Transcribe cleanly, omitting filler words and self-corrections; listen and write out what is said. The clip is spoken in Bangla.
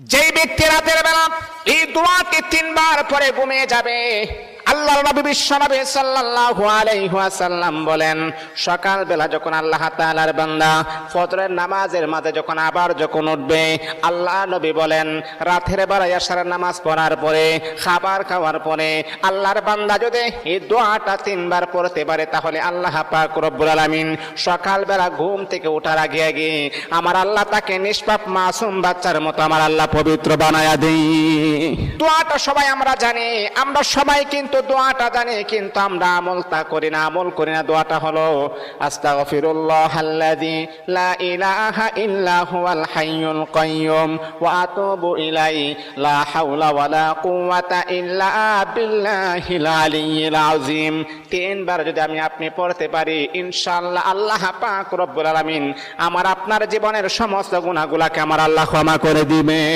যেই ব্যক্তি রাতের বেলা এই দোয়াটি 3 বার পরে ঘুমিয়ে যাবে, আল্লাহর নবী বিশ্বনবী সাল্লাল্লাহু আলাইহি ওয়াসাল্লাম বলেন, সকাল বেলা যখন আল্লাহ তাআলার বান্দা ফজরের নামাজের মাঝে যখন উঠবে, আল্লাহ নবী বলেন রাতের বেলা এশারের নামাজ পড়ার পরে, খাবার খাওয়ার পরে আল্লাহর বান্দা যদি এই দোয়াটা 3 বার পড়তে পারে, তাহলে আল্লাহ পাক রব্বুল আলামিন সকাল বেলা ঘুম থেকে ওঠার আগে আগে আমার আল্লাহ তাকে নিষ্পাপ মাসুম বাচ্চার মতো আমার আল্লাহ পবিত্র বানায়া দেই। দোয়াটা সবাই আমরা জানি, আমরা সবাই কিন্তু দোয়াটা জানি, কিন্তু আমরা আমল করি না। দোয়াটা হলো আস্তাগফিরুল্লাহাল্লাযী লা ইলাহা ইল্লা হুয়াল হাইয়ুল কাইয়্যুম ওয়া আতুবু ইলাইহি লা হাওলা ওয়ালা কুওয়াতা ইল্লা বিল্লাহিল আলিয়্যিল আযীম। 3 বার যদি আপনি পড়তে পারি, ইনশাআল্লাহ আল্লাহ পাক রব্বুল আলামিন আমার আপনার জীবনের সমস্ত গুনাহগুলোকে আমার আল্লাহ ক্ষমা করে দিবেন।